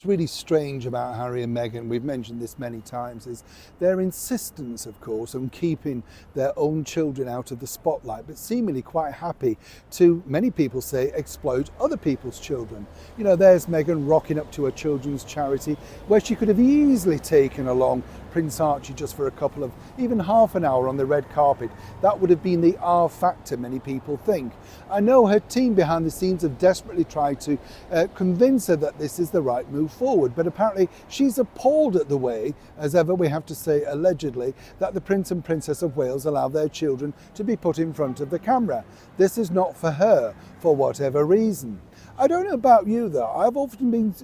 What's really strange about Harry and Meghan, we've mentioned this many times, is their insistence, of course, on keeping their own children out of the spotlight, but seemingly quite happy to, many people say, exploit other people's children. You know, there's Meghan rocking up to a children's charity where she could have easily taken along Prince Archie just for a couple of, even half an hour on the red carpet. That would have been the R factor, many people think. I know her team behind the scenes have desperately tried to convince her that this is the right move forward, but apparently she's appalled at the way, as ever we have to say allegedly, that the Prince and Princess of Wales allow their children to be put in front of the camera. This is not for her, for whatever reason. I don't know about you though, I've often been,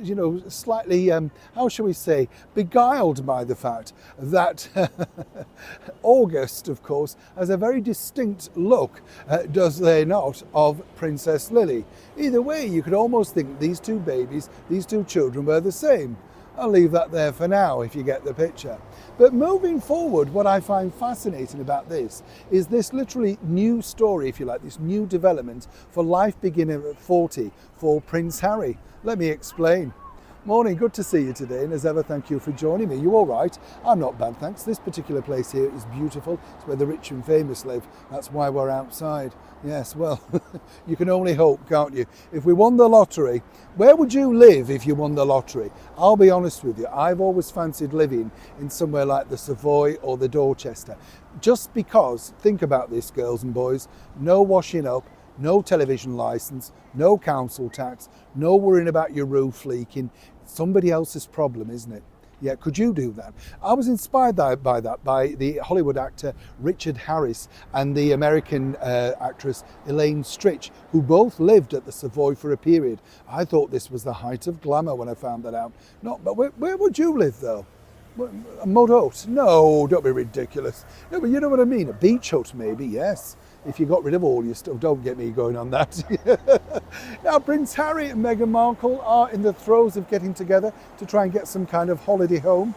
slightly, how shall we say, beguiled by the fact that August, of course, has a very distinct look, does they not, of Princess Lily. Either way, you could almost think these two babies, these two children were the same. I'll leave that there for now if you get the picture. But moving forward, what I find fascinating about this is this literally new story, if you like, this new development for life beginning at 40 for Prince Harry. Let me explain. Morning, good to see you today, and as ever, thank you for joining me. You all right? I'm not bad, thanks. This particular place here is beautiful. It's where the rich and famous live. That's why we're outside. Yes, well, you can only hope, can't you? If we won the lottery, where would you live if you won the lottery? I'll be honest with you, I've always fancied living in somewhere like the Savoy or the Dorchester. Just because, think about this, girls and boys, no washing up, no television licence, no council tax, no worrying about your roof leaking. Somebody else's problem, isn't it? Yeah, could you do that? I was inspired by the Hollywood actor Richard Harris and the American actress Elaine Stritch, who both lived at the Savoy for a period. I thought this was the height of glamour when I found that out. But where would you live though? A mud hut? No, don't be ridiculous. No, but you know what I mean. A beach hut maybe, yes. If you got rid of all your stuff, don't get me going on that. Now, Prince Harry and Meghan Markle are in the throes of getting together to try and get some kind of holiday home,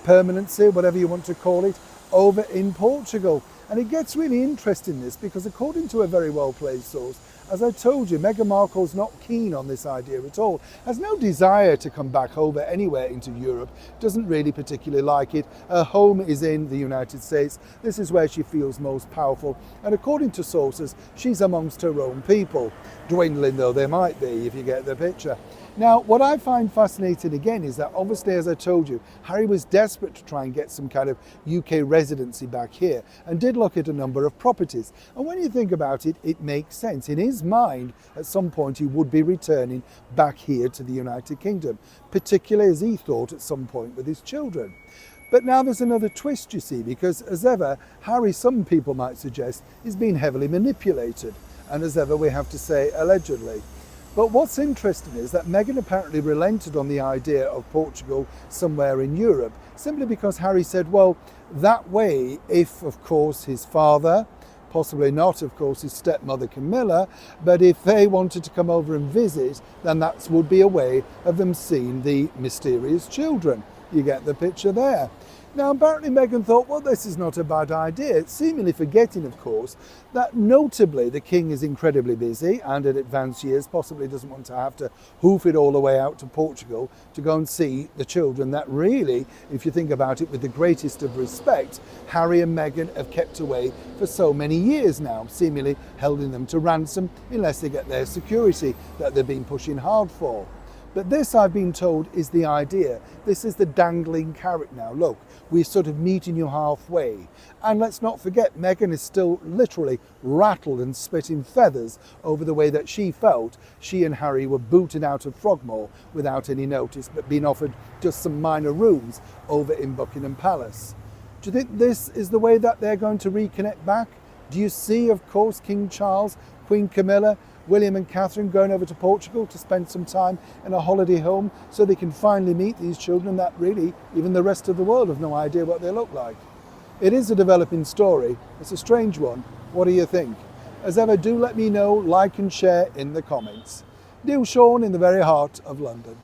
permanency, whatever you want to call it, over in Portugal. And it gets really interesting this because according to a very well-placed source, as I told you, Meghan Markle's not keen on this idea at all, has no desire to come back over anywhere into Europe, doesn't really particularly like it. Her home is in the United States. This is where she feels most powerful. And according to sources, she's amongst her own people. Dwindling though they might be, if you get the picture. Now, what I find fascinating again is that obviously, as I told you, Harry was desperate to try and get some kind of UK residency back here and did look at a number of properties. And when you think about it, it makes sense. In his mind, at some point, he would be returning back here to the United Kingdom, particularly as he thought at some point with his children. But now there's another twist, you see, because as ever, Harry, some people might suggest, is being heavily manipulated. And as ever, we have to say, allegedly. But what's interesting is that Meghan apparently relented on the idea of Portugal somewhere in Europe, simply because Harry said, well, that way, if, of course, his father, possibly not, of course, his stepmother Camilla, but if they wanted to come over and visit, then that would be a way of them seeing the mysterious children. You get the picture there. Now, apparently Meghan thought, well, this is not a bad idea, seemingly forgetting, of course, that notably the king is incredibly busy and at advanced years possibly doesn't want to have to hoof it all the way out to Portugal to go and see the children that really, if you think about it with the greatest of respect, Harry and Meghan have kept away for so many years now, seemingly holding them to ransom unless they get their security that they've been pushing hard for. But this, I've been told, is the idea. This is the dangling carrot now. Look, we're sort of meeting you halfway. And let's not forget, Meghan is still literally rattled and spitting feathers over the way that she felt she and Harry were booted out of Frogmore without any notice, but being offered just some minor rooms over in Buckingham Palace. Do you think this is the way that they're going to reconnect back? Do you see, of course, King Charles, Queen Camilla, William and Catherine going over to Portugal to spend some time in a holiday home so they can finally meet these children that really, even the rest of the world have no idea what they look like? It is a developing story. It's a strange one. What do you think? As ever, do let me know, like and share in the comments. Neil Sean in the very heart of London.